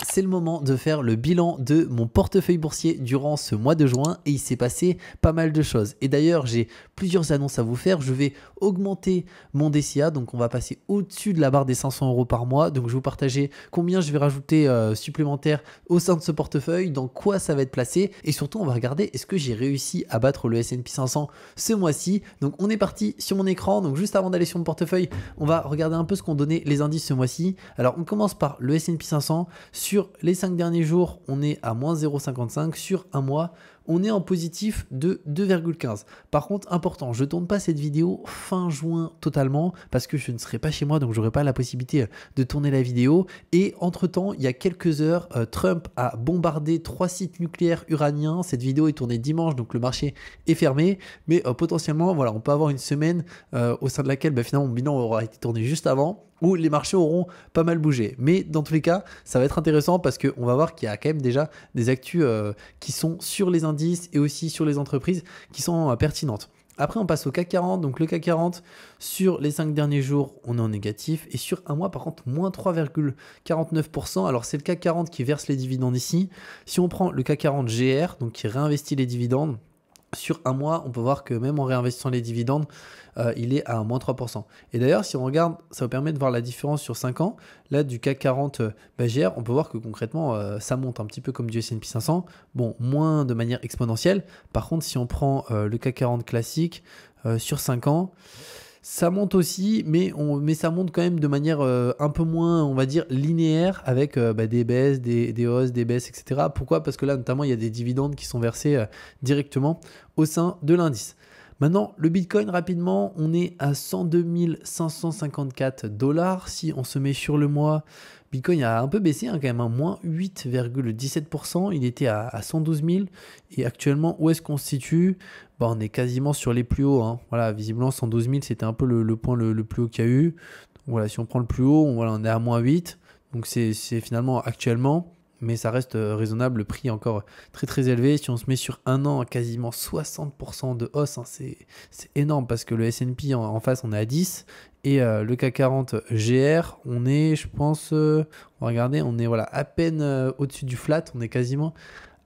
c'est le moment de faire le bilan de mon portefeuille boursier durant ce mois de juin et il s'est passé pas mal de choses. Et d'ailleurs, j'ai plusieurs annonces à vous faire. Je vais augmenter mon DCA, donc on va passer au-dessus de la barre des 500 € par mois. Donc je vais vous partager combien je vais rajouter supplémentaire au sein de ce portefeuille, dans quoi ça va être placé et surtout on va regarder est-ce que j'ai réussi à battre le S&P 500 ce mois-ci. Donc on est parti sur mon écran. Donc juste avant d'aller sur mon portefeuille, on va regarder un peu ce qu'ont donné les indices ce mois-ci. Alors on commence par le S&P 500. Sur les 5 derniers jours, on est à moins 0,55. Sur un mois, on est en positif de 2,15. Par contre, important, je ne tourne pas cette vidéo fin juin totalement parce que je ne serai pas chez moi, donc je n'aurai pas la possibilité de tourner la vidéo. Et entre-temps, il y a quelques heures, Trump a bombardé 3 sites nucléaires uraniens. Cette vidéo est tournée dimanche, donc le marché est fermé. Mais potentiellement, voilà, on peut avoir une semaine au sein de laquelle finalement mon bilan aura été tourné juste avant, où les marchés auront pas mal bougé. Mais dans tous les cas, ça va être intéressant parce qu'on va voir qu'il y a quand même déjà des actus qui sont sur les indices et aussi sur les entreprises qui sont pertinentes. Après, on passe au CAC 40. Donc le CAC 40, sur les 5 derniers jours, on est en négatif. Et sur un mois, par contre, moins 3,49%. Alors c'est le CAC 40 qui verse les dividendes ici. Si on prend le CAC 40 GR, donc qui réinvestit les dividendes, sur un mois, on peut voir que même en réinvestissant les dividendes, il est à moins 3%. Et d'ailleurs, si on regarde, ça vous permet de voir la différence sur 5 ans. Là, du CAC 40 GR, on peut voir que concrètement, ça monte un petit peu comme du S&P 500. Bon, moins de manière exponentielle. Par contre, si on prend le CAC 40 classique sur 5 ans, ça monte aussi, mais ça monte quand même de manière un peu moins, on va dire, linéaire, avec des baisses, des hausses, des baisses, etc. Pourquoi ? Parce que là, notamment, il y a des dividendes qui sont versés directement au sein de l'indice. Maintenant, le Bitcoin, rapidement, on est à 102 554 $. Si on se met sur le mois, Bitcoin a un peu baissé, quand même, moins 8,17%. Il était à 112 000. Et actuellement, où est-ce qu'on se situe ? On est quasiment sur les plus hauts. Voilà, visiblement, 112 000, c'était un peu le point le plus haut qu'il y a eu. Donc, voilà, si on prend le plus haut, on est à moins 8. Donc, c'est finalement actuellement, mais ça reste raisonnable. Le prix est encore très très élevé. Si on se met sur un an, quasiment 60% de hausse, c'est énorme parce que le S&P en face, on est à 10. Et le CAC 40 GR, on est, je pense, on va regarder, on est à peine au-dessus du flat. On est quasiment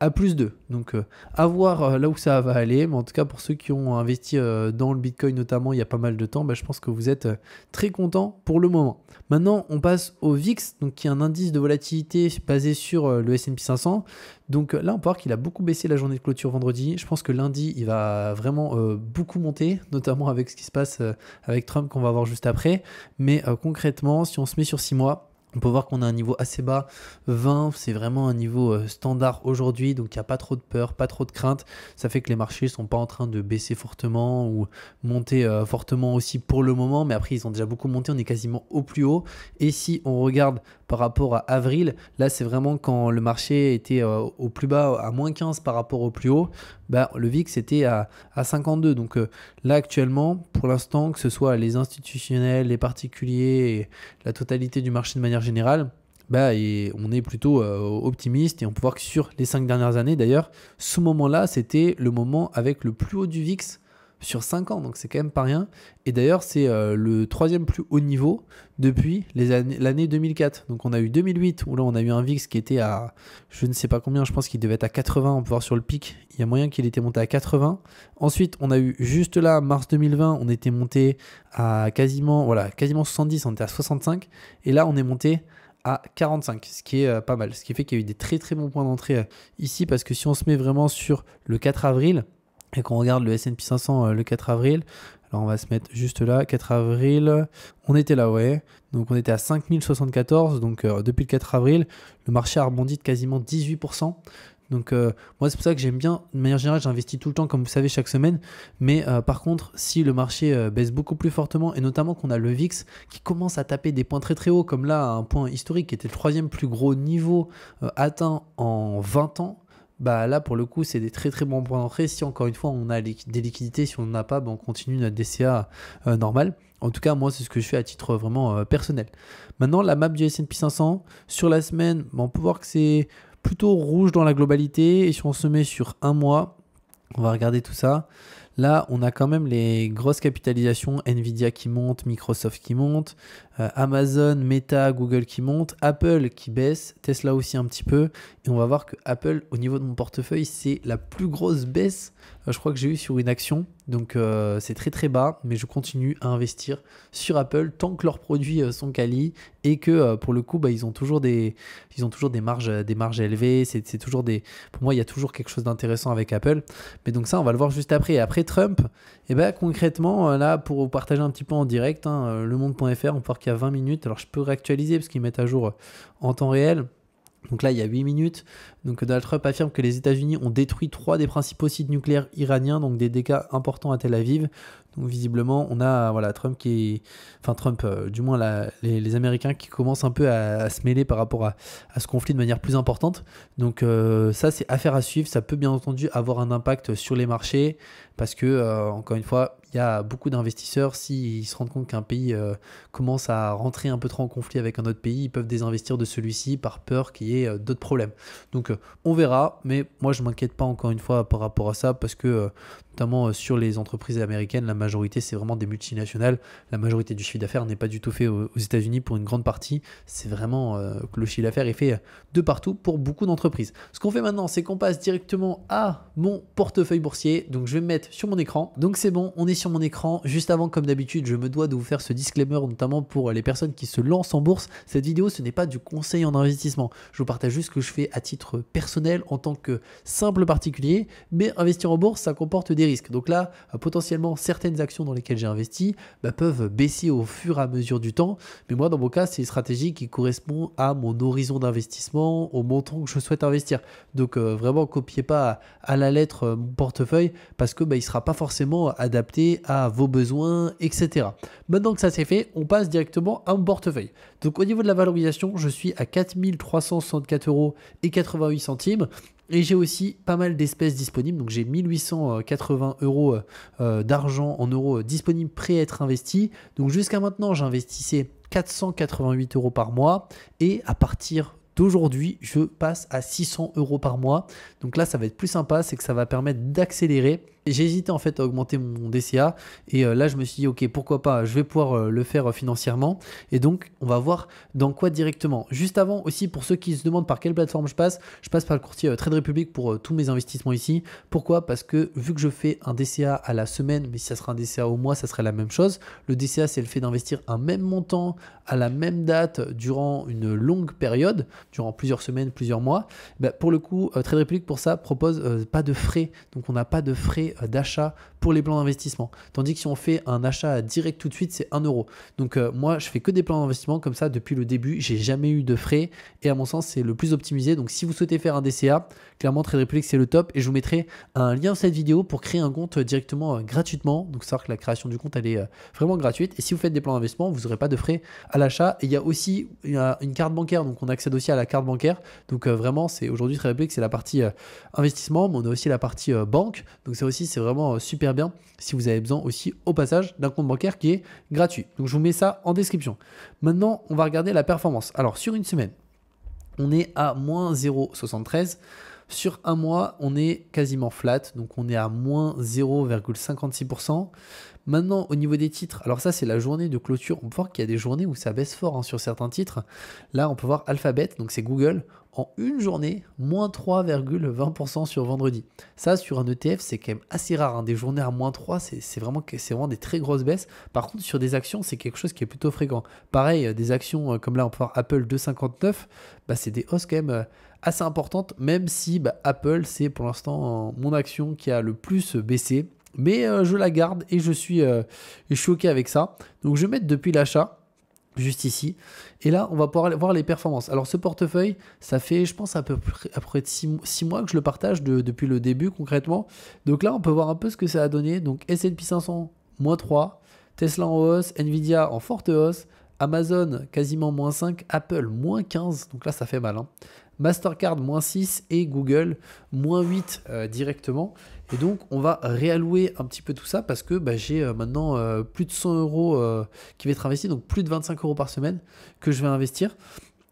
à plus 2. Donc à voir là où ça va aller. Mais en tout cas, pour ceux qui ont investi dans le Bitcoin notamment il y a pas mal de temps, je pense que vous êtes très contents pour le moment. Maintenant, on passe au VIX, donc qui est un indice de volatilité basé sur le S&P 500. Donc là, on peut voir qu'il a beaucoup baissé la journée de clôture vendredi. Je pense que lundi, il va vraiment beaucoup monter, notamment avec ce qui se passe avec Trump qu'on va voir juste après. Mais concrètement, si on se met sur 6 mois, on peut voir qu'on a un niveau assez bas, 20, c'est vraiment un niveau standard aujourd'hui, donc il n'y a pas trop de peur, pas trop de crainte. Ça fait que les marchés ne sont pas en train de baisser fortement ou monter fortement aussi pour le moment, mais après ils ont déjà beaucoup monté, on est quasiment au plus haut. Et si on regarde par rapport à avril, là c'est vraiment quand le marché était au plus bas, à moins 15 par rapport au plus haut, le VIX était à 52. Donc là actuellement, pour l'instant, que ce soit les institutionnels, les particuliers et la totalité du marché de manière générale, et on est plutôt optimiste et on peut voir que sur les 5 dernières années d'ailleurs, ce moment-là, c'était le moment avec le plus haut du VIX sur 5 ans, donc c'est quand même pas rien. Et d'ailleurs, c'est le 3e plus haut niveau depuis l'année 2004. Donc on a eu 2008 où là on a eu un VIX qui était à, je ne sais pas combien, je pense qu'il devait être à 80, on peut voir sur le pic, il y a moyen qu'il était monté à 80. Ensuite, on a eu juste là, mars 2020, on était monté à quasiment 70, on était à 65. Et là, on est monté à 45, ce qui est pas mal. Ce qui fait qu'il y a eu des très très bons points d'entrée ici, parce que si on se met vraiment sur le 4 avril, et qu'on regarde le S&P 500 le 4 avril, alors on va se mettre juste là, 4 avril, on était là, ouais. Donc on était à 5074, donc depuis le 4 avril, le marché a rebondi de quasiment 18%. Donc moi c'est pour ça que j'aime bien, de manière générale j'investis tout le temps comme vous savez chaque semaine, mais par contre si le marché baisse beaucoup plus fortement et notamment qu'on a le VIX qui commence à taper des points très très hauts, comme là un point historique qui était le 3e plus gros niveau atteint en 20 ans, là pour le coup c'est des très très bons points d'entrée. Si encore une fois on a des liquidités, si on n'en a pas, on continue notre DCA normal. En tout cas moi c'est ce que je fais à titre vraiment personnel. Maintenant la map du S&P 500 sur la semaine, on peut voir que c'est plutôt rouge dans la globalité. Et si on se met sur un mois, on va regarder tout ça. Là, on a quand même les grosses capitalisations, Nvidia qui monte, Microsoft qui monte, Amazon, Meta, Google qui monte, Apple qui baisse, Tesla aussi un petit peu. Et on va voir que Apple, au niveau de mon portefeuille, c'est la plus grosse baisse, je crois que j'ai eu sur une action. Donc c'est très très bas, mais je continue à investir sur Apple tant que leurs produits sont quali et que pour le coup, ils ont toujours des marges élevées. C'est toujours pour moi, il y a toujours quelque chose d'intéressant avec Apple. Mais donc ça, on va le voir juste après. Et après Trump, et concrètement, là, pour vous partager un petit peu en direct, lemonde.fr, on peut voir qu'il y a 20 minutes. Alors je peux réactualiser parce qu'ils mettent à jour en temps réel. Donc là, il y a 8 minutes. Donc Donald Trump affirme que les États-Unis ont détruit 3 des principaux sites nucléaires iraniens, donc des dégâts importants à Tel Aviv. Donc visiblement, on a Trump du moins les Américains qui commencent un peu à se mêler par rapport à ce conflit de manière plus importante. Donc ça, c'est affaire à suivre. Ça peut bien entendu avoir un impact sur les marchés parce que, encore une fois, il y a beaucoup d'investisseurs, s'ils se rendent compte qu'un pays commence à rentrer un peu trop en conflit avec un autre pays, ils peuvent désinvestir de celui-ci par peur qu'il y ait d'autres problèmes. Donc on verra, mais moi je ne m'inquiète pas encore une fois par rapport à ça parce que notamment sur les entreprises américaines, la majorité c'est vraiment des multinationales. La majorité du chiffre d'affaires n'est pas du tout fait aux États-Unis pour une grande partie. C'est vraiment que le chiffre d'affaires est fait de partout pour beaucoup d'entreprises. Ce qu'on fait maintenant, c'est qu'on passe directement à mon portefeuille boursier. Donc je vais me mettre sur mon écran. Donc c'est bon, on est sur mon écran. Juste avant, comme d'habitude, je me dois de vous faire ce disclaimer, notamment pour les personnes qui se lancent en bourse. Cette vidéo, ce n'est pas du conseil en investissement. Je vous partage juste ce que je fais à titre personnel en tant que simple particulier. Mais investir en bourse, ça comporte des risques. Donc là, potentiellement, certaines actions dans lesquelles j'ai investi peuvent baisser au fur et à mesure du temps. Mais moi, dans mon cas, c'est une stratégie qui correspond à mon horizon d'investissement, au montant que je souhaite investir. Donc vraiment, copiez pas à la lettre mon portefeuille parce que il ne sera pas forcément adapté à vos besoins, etc. Maintenant que ça c'est fait, on passe directement à mon portefeuille. Donc au niveau de la valorisation, je suis à 4 364,88 € et j'ai aussi pas mal d'espèces disponibles. Donc j'ai 1880 € d'argent en euros disponibles prêts à être investis. Donc jusqu'à maintenant, j'investissais 488 € par mois et à partir d'aujourd'hui, je passe à 600 € par mois. Donc là, ça va être plus sympa, c'est que ça va permettre d'accélérer. J'ai hésité en fait à augmenter mon DCA et là je me suis dit ok, pourquoi pas, je vais pouvoir le faire financièrement et donc on va voir dans quoi directement. Juste avant aussi, pour ceux qui se demandent par quelle plateforme je passe par le courtier Trade Republic pour tous mes investissements ici. Pourquoi? Parce que vu que je fais un DCA à la semaine, mais si ça sera un DCA au mois, ça serait la même chose. Le DCA, c'est le fait d'investir un même montant à la même date durant une longue période, durant plusieurs semaines, plusieurs mois. Pour le coup, Trade Republic pour ça propose pas de frais, donc on n'a pas de frais d'achat pour les plans d'investissement. Tandis que si on fait un achat direct tout de suite, c'est 1 €. Donc moi, je fais que des plans d'investissement comme ça depuis le début. J'ai jamais eu de frais et à mon sens, c'est le plus optimisé. Donc si vous souhaitez faire un DCA, clairement Trade Republic c'est le top et je vous mettrai un lien dans cette vidéo pour créer un compte directement gratuitement. Donc savoir que la création du compte elle est vraiment gratuite et si vous faites des plans d'investissement, vous n'aurez pas de frais à l'achat. Et il y a aussi une carte bancaire, donc on accède aussi à la carte bancaire. Donc vraiment, c'est aujourd'hui Trade Republic, c'est la partie investissement, mais on a aussi la partie banque. Donc ça aussi, c'est vraiment super bien si vous avez besoin aussi au passage d'un compte bancaire qui est gratuit. Donc je vous mets ça en description. Maintenant, on va regarder la performance. Alors sur une semaine, on est à moins 0,73. Sur un mois, on est quasiment flat, donc on est à moins 0,56%. Maintenant, au niveau des titres, alors ça c'est la journée de clôture. On peut voir qu'il y a des journées où ça baisse fort sur certains titres. Là, on peut voir Alphabet, donc c'est Google, en une journée, moins 3,20% sur vendredi. Ça, sur un ETF, c'est quand même assez rare. Des journées à moins 3, c'est vraiment des très grosses baisses. Par contre, sur des actions, c'est quelque chose qui est plutôt fréquent. Pareil, des actions comme là, on peut voir Apple 2,59, c'est des hausses quand même assez importantes, même si Apple, c'est pour l'instant mon action qui a le plus baissé. Mais je la garde et je suis OK avec ça. Donc je vais mettre depuis l'achat, juste ici. Et là, on va pouvoir voir les performances. Alors ce portefeuille, ça fait, je pense, à peu près 6 mois que je le partage depuis le début concrètement. Donc là, on peut voir un peu ce que ça a donné. Donc S&P 500, moins 3. Tesla en hausse, Nvidia en forte hausse. Amazon, quasiment moins 5. Apple, moins 15. Donc là, ça fait mal. Mastercard, moins 6. Et Google, moins 8 directement. Et donc, on va réallouer un petit peu tout ça parce que j'ai maintenant plus de 100 € qui va être investi, donc plus de 25 € par semaine que je vais investir.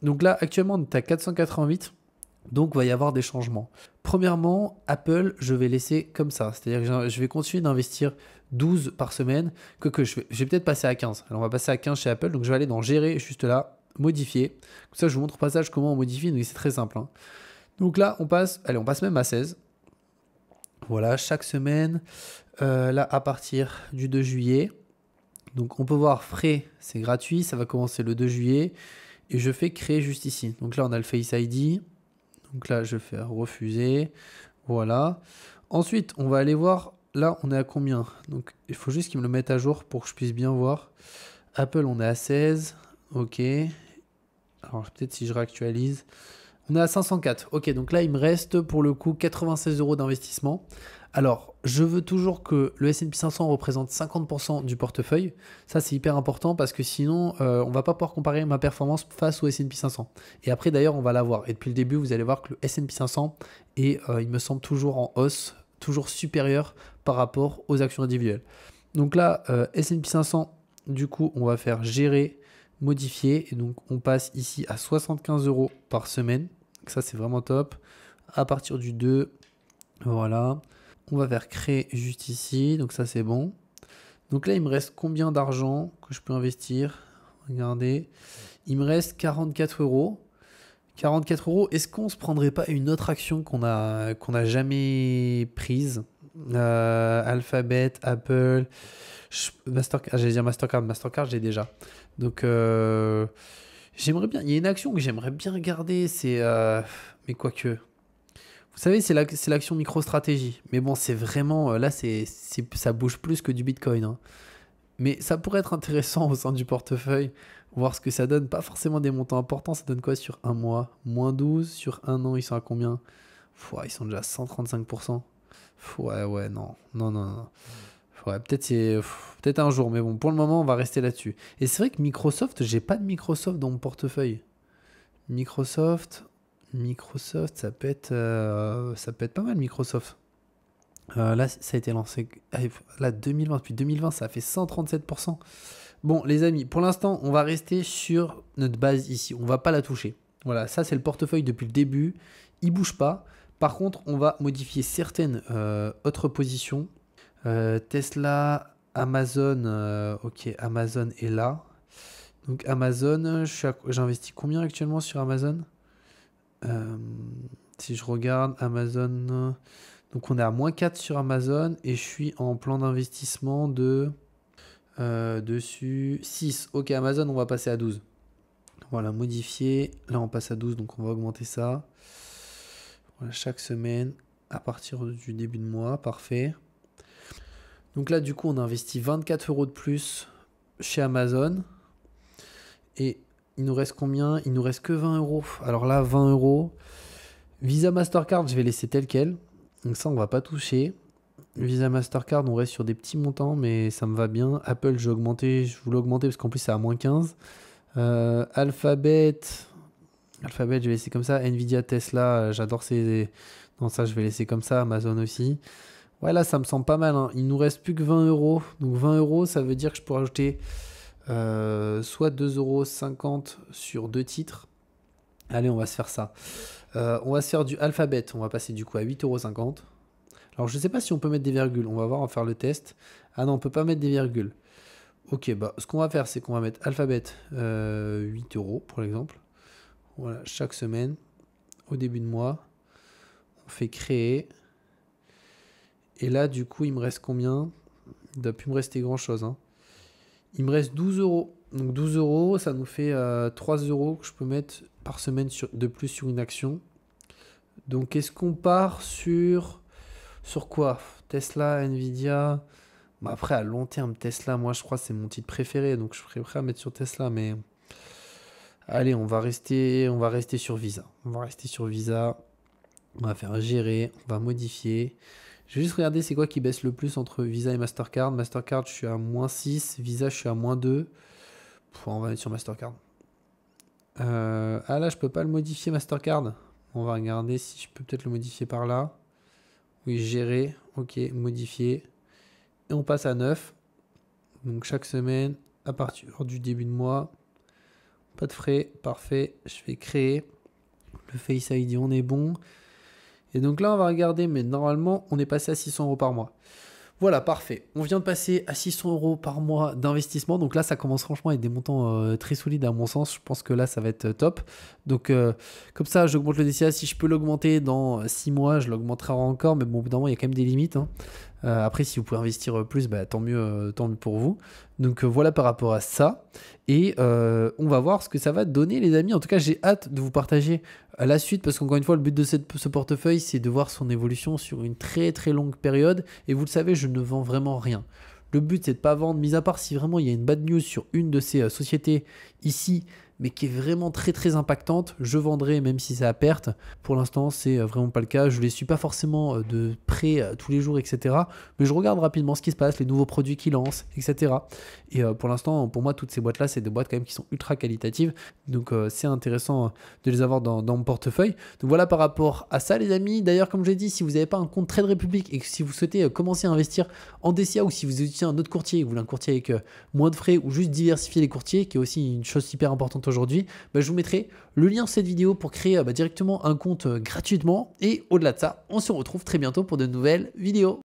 Donc là, actuellement, on est à 488. Donc, il va y avoir des changements. Premièrement, Apple, je vais laisser comme ça. C'est-à-dire que je vais continuer d'investir 12 par semaine, que je vais peut-être passer à 15. Alors, on va passer à 15 chez Apple. Donc, je vais aller dans Gérer, juste là, Modifier. Comme ça, je vous montre au passage comment on modifie. Donc, c'est très simple, hein. Donc là, allez, on passe même à 16. Voilà, chaque semaine, là, à partir du 2 juillet. Donc, on peut voir frais, c'est gratuit. Ça va commencer le 2 juillet. Et je fais créer juste ici. Donc là, on a le Face ID. Donc là, je fais refuser. Voilà. Ensuite, on va aller voir. Là, on est à combien? Donc, il faut juste qu'ils me le mettent à jour pour que je puisse bien voir. Apple, on est à 16. Ok. Alors, peut-être si je réactualise. On est à 504. Ok, donc là, il me reste pour le coup 96 euros d'investissement. Alors, je veux toujours que le S&P 500 représente 50% du portefeuille. Ça, c'est hyper important parce que sinon, on va pas pouvoir comparer ma performance face au S&P 500. Et après, d'ailleurs, on va la voir. Et depuis le début, vous allez voir que le S&P 500 est, il me semble, toujours en hausse, toujours supérieur par rapport aux actions individuelles. Donc là, S&P 500, du coup, on va faire gérer, modifier. Et donc, on passe ici à 75 euros par semaine. Donc ça, c'est vraiment top. À partir du 2, voilà. On va faire créer juste ici. Donc ça, c'est bon. Donc là, il me reste combien d'argent que je peux investir? Regardez. Il me reste 44 euros. 44 euros. Est-ce qu'on se prendrait pas une autre action qu'on a jamais prise? Alphabet, Apple, Mastercard. J'allais dire Mastercard. Mastercard, j'ai déjà. Donc, j'aimerais bien. Il y a une action que j'aimerais bien regarder. C'est. Mais quoique. Vous savez, c'est l'action MicroStratégie. Mais bon, c'est vraiment. Là, ça bouge plus que du Bitcoin, hein. Mais ça pourrait être intéressant au sein du portefeuille. Voir ce que ça donne. Pas forcément des montants importants. Ça donne quoi sur un mois? Moins 12. Sur un an, ils sont à combien? Ils sont déjà à 135%. Ouais, non. Non, non, non. Ouais, peut-être un jour, mais bon, pour le moment, on va rester là-dessus. Et c'est vrai que Microsoft, j'ai pas de Microsoft dans mon portefeuille. Microsoft, ça peut être pas mal, Microsoft. Là, ça a été lancé. Là, 2020, depuis 2020, ça a fait 137%. Bon, les amis, pour l'instant, on va rester sur notre base ici. On va pas la toucher. Voilà, ça, c'est le portefeuille depuis le début. Il bouge pas. Par contre, on va modifier certaines autres positions. Tesla, Amazon, ok, Amazon est là. Donc Amazon, j'investis combien actuellement sur Amazon? Si je regarde Amazon, donc on est à moins 4 sur Amazon et je suis en plan d'investissement de dessus 6. Ok, Amazon, on va passer à 12. Voilà, modifier. Là, on passe à 12, donc on va augmenter ça. Voilà, chaque semaine à partir du début de mois, parfait. Donc là, du coup, on a investi 24 euros de plus chez Amazon. Et il nous reste combien? Il nous reste que 20 euros. Alors là, 20 euros. Visa Mastercard, je vais laisser tel quel. Donc ça, on va pas toucher. Visa Mastercard, on reste sur des petits montants, mais ça me va bien. Apple, je voulais augmenter parce qu'en plus, c'est à moins 15. Alphabet, je vais laisser comme ça. Nvidia, Tesla, j'adore ces... Non, ça, je vais laisser comme ça. Amazon aussi. Ouais, là, ça me semble pas mal, hein. Il nous reste plus que 20 euros. Donc 20 euros, ça veut dire que je pourrais ajouter soit 2,50 € sur deux titres. Allez, on va se faire ça. On va se faire du Alphabet. On va passer du coup à 8,50 €. Alors, je ne sais pas si on peut mettre des virgules. On va voir, on va faire le test. Ah non, on peut pas mettre des virgules. Ok, bah, ce qu'on va faire, c'est qu'on va mettre Alphabet 8 € pour l'exemple. Voilà, chaque semaine, au début de mois, on fait créer. Et là, du coup, il me reste combien? Il ne doit plus me rester grand-chose, hein. Il me reste 12 euros. Donc 12 euros, ça nous fait 3 euros que je peux mettre par semaine de plus sur une action. Donc est-ce qu'on part sur quoi? Tesla, Nvidia. Bon, après, à long terme, Tesla, moi je crois que c'est mon titre préféré. Donc je serais prêt à mettre sur Tesla. Mais allez, on va rester sur Visa. On va rester sur Visa. On va faire gérer. On va modifier. Je vais juste regarder c'est quoi qui baisse le plus entre Visa et Mastercard. Mastercard, je suis à moins 6. Visa, je suis à moins 2. On va mettre sur Mastercard. Ah là, je peux pas le modifier Mastercard. On va regarder si je peux peut-être le modifier par là. Oui, gérer. Ok, modifier. Et on passe à 9. Donc chaque semaine, à partir du début de mois. Pas de frais. Parfait. Je vais créer. Le Face ID, on est bon. Et donc là, on va regarder, mais normalement, on est passé à 600 € par mois. Voilà, parfait. On vient de passer à 600 € par mois d'investissement. Donc là, ça commence franchement à être des montants très solides à mon sens. Je pense que là, ça va être top. Donc comme ça, j'augmente le DCA. Si je peux l'augmenter dans 6 mois, je l'augmenterai encore. Mais bon, au bout d'un moment, il y a quand même des limites, hein. Après, si vous pouvez investir plus, bah, tant mieux pour vous. Donc voilà par rapport à ça. Et on va voir ce que ça va donner, les amis. En tout cas, j'ai hâte de vous partager la suite parce qu'encore une fois, le but de ce portefeuille, c'est de voir son évolution sur une très très longue période. Et vous le savez, je ne vends vraiment rien. Le but, c'est de ne pas vendre, mis à part si vraiment il y a une bad news sur une de ces sociétés ici, mais qui est vraiment très très impactante, je vendrai même si c'est à perte. Pour l'instant, c'est vraiment pas le cas. Je ne les suis pas forcément de près tous les jours, etc. Mais je regarde rapidement ce qui se passe, les nouveaux produits qu'ils lancent, etc. Et pour l'instant, pour moi, toutes ces boîtes-là, c'est des boîtes quand même qui sont ultra qualitatives. Donc c'est intéressant de les avoir dans mon portefeuille. Donc voilà par rapport à ça, les amis. D'ailleurs, comme je l'ai dit, si vous n'avez pas un compte Trade Republic et que si vous souhaitez commencer à investir en DCA ou si vous utilisez un autre courtier et que vous voulez un courtier avec moins de frais ou juste diversifier les courtiers, qui est aussi une chose hyper importante aujourd'hui, bah, je vous mettrai le lien de cette vidéo pour créer directement un compte gratuitement. Et au-delà de ça, on se retrouve très bientôt pour de nouvelles vidéos.